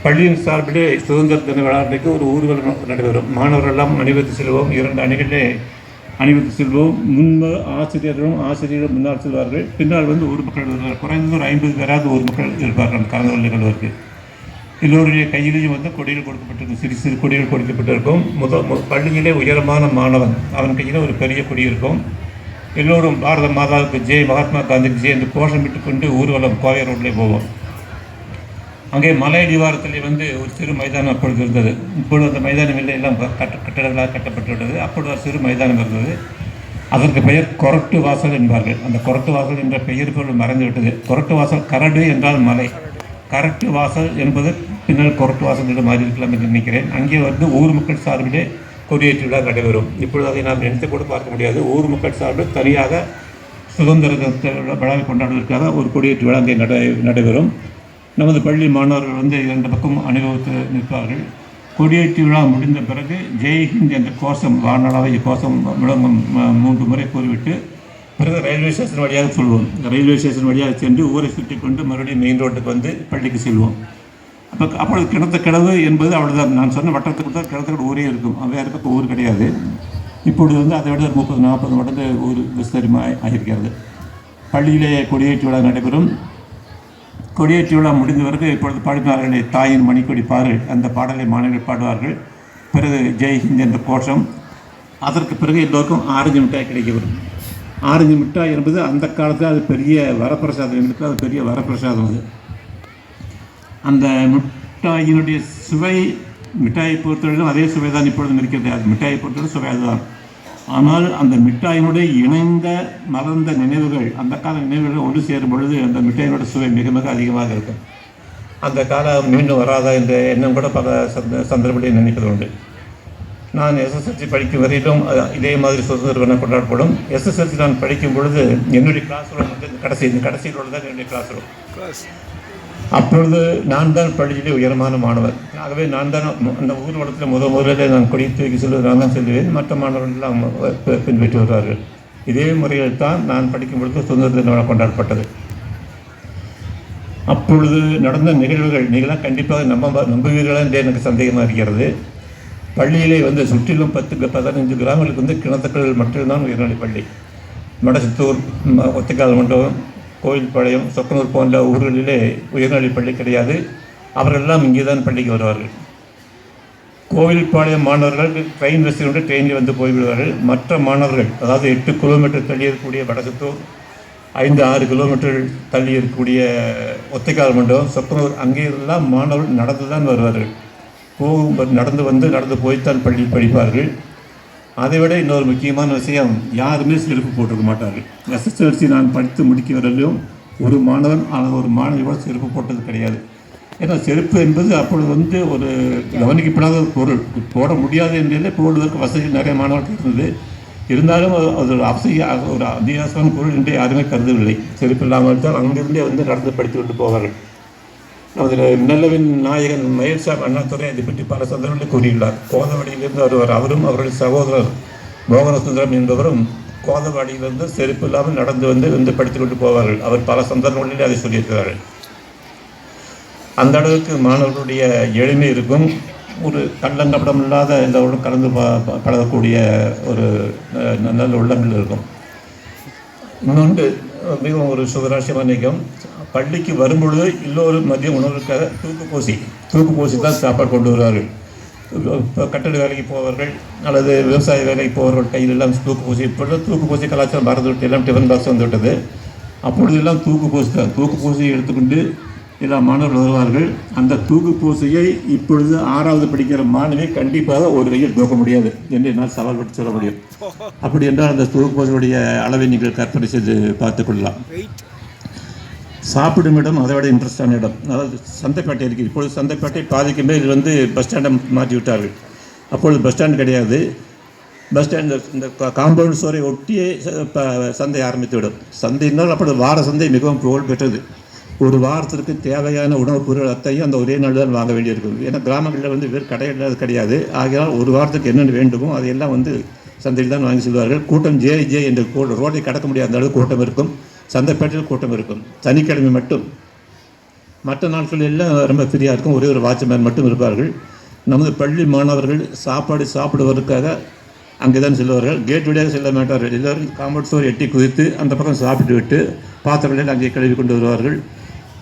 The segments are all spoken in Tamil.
பள்ளியின் சார்பிலே சுதந்திர தின விழாவிற்கு ஒரு ஊர்வலம் நடைபெறும். மாணவர்களெல்லாம் அணிவகுத்து செல்வோம். 2 அணிகளிலே அணிவகுத்து செல்வோம். முன்பு ஆசிரியர்களும் முன்னால் செல்வார்கள். பின்னால் ஊர் மக்கள் வருவார்கள். குறைந்தது ஒரு 50 பேராவது ஊர் மக்கள் இருப்பார்கள் அந்த கலந்து கொள்ளுவதற்கு. எல்லோருடைய கையிலேயும் கொடிகள் கொடுக்கப்பட்டிருக்கும். சிறு சிறு கொடிகள் கொடுக்கப்பட்டிருக்கும். பள்ளியிலே உயரமான மாணவன், அவன் கையில் ஒரு பெரிய கொடி இருக்கும். எல்லோரும் பாரத மாதாவுக்கு ஜெய், மகாத்மா காந்திக்கு ஜெய் என்று கோஷமிட்டு கொண்டு ஊர்வலம் கோவை ரோட்டிலே போவோம். அங்கே மலை அடிவாரத்திலே ஒரு சிறு மைதானம் அப்பொழுது இருந்தது. இப்பொழுது அந்த மைதானம் இல்லை, எல்லாம் கட்டடங்களாக கட்டப்பட்டுவிட்டது. அப்பொழுது ஒரு சிறு மைதானம் இருந்தது. அதற்கு பெயர் கொரட்டு வாசல் என்பார்கள். அந்த கொரட்டு வாசல் என்ற பெயர் பொருள் மறைந்துவிட்டது. கொரட்டு வாசல் கரடு என்றால் மலை, கரட்டு வாசல் என்பது பின்னால் கொரட்டு வாசல் என்று மாறி இருக்கலாம் என்று நினைக்கிறேன். அங்கே ஊர் மக்கள் சார்பிலே கொடியேற்று விழா நடைபெறும். இப்பொழுது அதை நாம் நினைத்து கூட பார்க்க முடியாது. ஊர் மக்கள் சார்பில் தனியாக சுதந்திர விழாவை கொண்டாடுவதற்காக ஒரு கொடியேற்று விழா அங்கே நடைபெறும். நமது பள்ளி மாணவர்கள் 2 பக்கம் அணிவகுத்து நிற்பார்கள். கொடியேற்று விழா முடிந்த பிறகு ஜெய்ஹிந்த் என்ற கோஷம், வானளாவை கோஷம் முழங்கும் 3 முறை கூறிவிட்டு பிறகு ரயில்வே ஸ்டேஷன் வழியாக சொல்வோம். ரயில்வே ஸ்டேஷன் வழியாக சென்று ஊரை சுற்றி கொண்டு மறுபடியும் மெயின் ரோட்டுக்கு பள்ளிக்கு செல்வோம். அப்பொழுது கிணத்து கிடவு என்பது அவ்வளோதான். நான் சொன்ன வட்டத்துக்கு தான் கிணத்துக்கு ஊரே இருக்கும். வேறு பக்கம் ஊர் கிடையாது. இப்பொழுது அதை விட 30-40 மடங்கு ஊர் விஸ்தரிமாக ஆகியிருக்கிறது. பள்ளியிலே கொடியேற்று விழா நடைபெறும். கொடியேற்று விழா முடிந்த பிறகு இப்பொழுது பாடினார்களே தாயின் மணிக்கொடி பாரு, அந்த பாடலை மாணவர்கள் பாடுவார்கள். பிறகு ஜெய்ஹிந்த் என்ற கோஷம். அதற்கு பிறகு எல்லோருக்கும் ஆரஞ்சு மிட்டாய் கிடைக்கப்படும். ஆரஞ்சு மிட்டாய் என்பது அந்த காலத்தில் அது பெரிய வரப்பிரசாதம். எங்களுக்கு அது பெரிய வரப்பிரசாதம். அது அந்த மிட்டாயினுடைய சுவை, மிட்டாயை பொறுத்தவரையிலும் அதே சுவை தான் இப்பொழுதும் இருக்கிறது. அது மிட்டாயை பொறுத்தவரை சுவை அதுதான். ஆனால் அந்த மிட்டாயினுடைய இணைந்த மலர்ந்த நினைவுகள், அந்த கால நினைவுகள் ஒன்று சேரும் பொழுது அந்த மிட்டாயினுடைய சுவை மிக மிக அதிகமாக இருக்கும். அந்த காலம் மீண்டும் வராதா என்ற எண்ணம் கூட பல சந்தர்ப்பங்களில் நினைப்பது உண்டு. நான் எஸ்எஸ்எல்சி படிக்கும் வரையிலும் இதே மாதிரி சுதந்திர தினம் கொண்டாடப்படும். எஸ்எஸ்எல்சி நான் படிக்கும் பொழுது என்னுடைய கிளாஸ் ரூம் கடைசியில் உள்ளதான் என்னுடைய கிளாஸ் ரூம். அப்பொழுது நான் தான் பள்ளியிலே உயரமான மாணவர். ஆகவே நான் தான் அந்த ஊர்வலத்தில் முதலில் நான் கொடி தூக்கி செல்வது நான் தான் செல்வேன். மற்ற மாணவர்களெல்லாம் பின்பற்றி வருவார்கள். இதே முறையில் தான் நான் படிக்கும் பொழுது சுதந்திர தின விழா கொண்டாடப்பட்டது. அப்பொழுது நடந்த நிகழ்வுகள் நீங்களாம் கண்டிப்பாக நம்புவீர்களா என்று எனக்கு சந்தேகமாக இருக்கிறது. பள்ளியிலே சுற்றிலும் 10-15 கிராமங்களுக்கு கிணத்துக்கள் மட்டும்தான் உயர்நிலைப் பள்ளி. மடசித்தூர், ஒத்தைக்கால் மண்டபம், கோயில்பாளையம், சொக்கனூர் போன்ற ஊர்களிலே உயர்நிலைப் பள்ளி கிடையாது. அவர்களெல்லாம் இங்கே தான் பள்ளிக்கு வருவார்கள். கோயில்பாளையம் மாணவர்கள் ட்ரெயின் வசதியோடு ட்ரெயினில் போய்விடுவார்கள். மற்ற மாணவர்கள், அதாவது 8 கிலோமீட்டர் தள்ளி இருக்கக்கூடிய வடசித்தூர், 5-6 கிலோமீட்டர் தள்ளி இருக்கக்கூடிய ஒத்தைக்கால் மண்டபம், சொக்கனூர், அங்கே எல்லாம் மாணவர்கள் நடந்து தான் வருவார்கள். நடந்து போய்த்தான் பள்ளியில் படிப்பார்கள். அதைவிட இன்னொரு முக்கியமான விஷயம், யாருமே செருப்பு போட்டிருக்க மாட்டார்கள். எஸ்எஸ்எல்சி நான் படித்து முடிக்க வரலையும் ஒரு மாணவன் ஒரு மாணவியோட செருப்பு போட்டது கிடையாது. ஏன்னா செருப்பு என்பது அப்பொழுது ஒரு கவனிக்கப்படாத ஒரு பொருள். போட முடியாது என்றே போடுவதற்கு வசதி நிறைய மாணவர்கள் இருந்தது. இருந்தாலும் அது ஒரு அத்தியாவசியமான பொருள் என்று யாருமே கருதவில்லை. செருப்பு இல்லாமல் தான் அங்கிருந்தே நடந்து படித்து கொண்டு போவார்கள். நமது நல்லவின் நாயகன் மயில்சாமி அண்ணாதுரை அதை பற்றி பல சந்தர்ப்பங்களில் கூறியுள்ளார். கோதவாடியிலிருந்து வருவார். அவரும் அவருடைய சகோதரர் மோகனசுந்தரம் என்பவரும் கோதவாடியிலிருந்து செருப்பு இல்லாமல் நடந்து படித்துக் கொண்டு போவார்கள். அவர் பல சந்தர்ப்பங்களிலே அதை சொல்லியிருக்கிறார்கள். அந்த அளவுக்கு மாணவர்களுடைய எளிமை இருக்கும். ஒரு கள்ளங்கப்படம் இல்லாத எல்லோரும் கலந்து பழகக்கூடிய ஒரு நல்ல உள்ளங்கள் இருக்கும். இன்னொன்று மிகவும் ஒரு சுகராட்சியமான நிகழ்வு. பள்ளிக்கு வரும்பொழுது எல்லோரும் மதிய உணவுக்காக தூக்கு போசி தான் சாப்பாடு கொண்டு வருவார்கள். கட்டட வேலைக்கு போவார்கள் அல்லது விவசாய வேலைக்கு போவர்கள் கையில் எல்லாம் தூக்கு போசி. இப்பொழுது தூக்கு போசி கலாச்சாரம் மறந்துவிட்டு எல்லாம் டிஃபன் பாக்ஸ் வந்துவிட்டது. அப்பொழுது எல்லாம் தூக்கு போசியை எடுத்துக்கொண்டு எல்லா மாணவர்கள் வருவார்கள். அந்த தூக்கு போசியை இப்பொழுது 6வது படிக்கிற மாணவி கண்டிப்பாக ஒரு கையில் தூக்க முடியாது என்று என்னால் சவால் பட்டு சொல்ல முடியும். அப்படி என்றால் அந்த தூக்கு போசியுடைய அளவை நீங்கள் கற்பனை செய்து பார்த்துக்கொள்ளலாம். சாப்பிடும் இடம் அதை விட இன்ட்ரெஸ்டான இடம். அதாவது சந்தைப்பேட்டை இருக்குது. இப்பொழுது சந்தைப்பேட்டை பாதிக்கு மேல் பஸ் ஸ்டாண்டை மாற்றி விட்டார்கள். அப்பொழுது பஸ் ஸ்டாண்ட் கிடையாது. பஸ் ஸ்டாண்டு இந்த காம்பவுண்ட் சுவரை ஒட்டியே சந்தை ஆரம்பித்து விடும். சந்தையினால் அப்பொழுது வார சந்தை மிகவும் புகழ் பெற்றது. ஒரு வாரத்திற்கு தேவையான உணவுப் பொருள் அத்தையும் அந்த ஒரே நாள் தான் வாங்க வேண்டியிருக்கும். ஏன்னா கிராமங்களில் வேறு கடைகள் கிடையாது. ஆகையால் ஒரு வாரத்துக்கு என்னென்ன வேண்டுமோ அதையெல்லாம் சந்தையில் தான் வாங்கி செல்வார்கள். கூட்டம் ஜே என்று ரோட்டை கடக்க முடியாத அளவுக்கு கூட்டம் இருக்கும். சந்தைப்பேட்டையில் கூட்டம் இருக்கும். சனிக்கிழமை மட்டும் மற்ற நாட்கள் எல்லாம் ரொம்ப ஃப்ரீயாக இருக்கும். ஒரே ஒரு வாட்ச்மேன் மட்டும் இருப்பார்கள். நமது பள்ளி மாணவர்கள் சாப்பாடு சாப்பிடுவதற்காக அங்கே தான் செல்வார்கள். கேட் வழியாக செல்ல மாட்டார்கள். எல்லோரும் காம்பவுண்ட் சுவர் எட்டி குதித்து அந்த பக்கம் சாப்பிட்டு விட்டு பாத்திரங்களில் அங்கே கழுவி கொண்டு வருவார்கள்.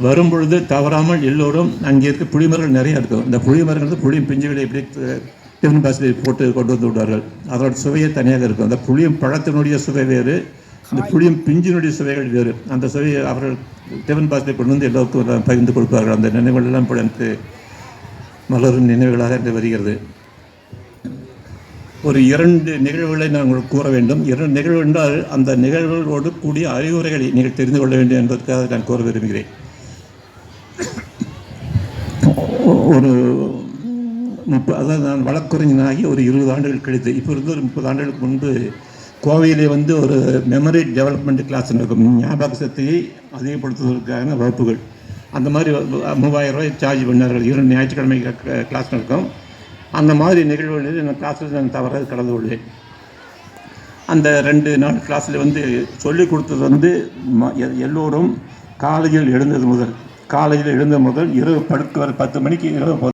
வரும்பொழுது தவறாமல் எல்லோரும் அங்கே இருக்க புளிமரங்கள் நிறையா இருக்கும். இந்த புளிமரங்கள் புளியும் பிஞ்சுகளை எப்படி டிஃபன் பாக்ஸில் போட்டு கொண்டு வந்து விடுவார்கள். அதோட சுவையே தனியாக இருக்கும். அந்த புளியும் பழத்தினுடைய சுவை வேறு, இந்த புளியும் பிஞ்சினுடைய சுவைகள் வேறு. அந்த சுவையை அவர்கள் டிஃபன் பாக்ஸில் கொண்டு வந்து எல்லோருக்கும் பகிர்ந்து கொடுப்பார்கள். அந்த நினைவுகளெல்லாம் இப்போ எனக்கு மலரும் நினைவுகளாக என்று வருகிறது. ஒரு 2 நிகழ்வுகளை நான் உங்களுக்கு கூற வேண்டும். 2 நிகழ்வு என்றால் அந்த நிகழ்வுகளோடு கூடிய அறிவுரைகளை நீங்கள் தெரிந்து கொள்ள வேண்டும் என்பதற்காக நான் கூற விரும்புகிறேன். ஒரு அதாவது நான் வழக்குரைஞனாகி ஒரு 20 ஆண்டுகள் கழித்து, இப்போ இருந்து ஒரு 30 ஆண்டுகளுக்கு முன்பு கோவையிலே வந்து ஒரு மெமரி டெவலப்மெண்ட் கிளாஸ் நடக்கும். ஞாபக சக்தியை அதிகப்படுத்துவதற்கான வகுப்புகள். அந்த மாதிரி 3000 ரூபாய் சார்ஜ் பண்ணார்கள். 2 ஞாயிற்றுக்கிழமை கிளாஸ் நடக்கும். அந்த மாதிரி நிகழ்வுகளில் நான் கிளாஸில் நான் தவறாக கலந்து கொள்வேன். அந்த 2 நாள் கிளாஸில் வந்து சொல்லிக் கொடுத்தது வந்து எல்லோரும் காலையில் எழுந்தது முதல் இரவு படுக்க 10 மணிக்கு இரவு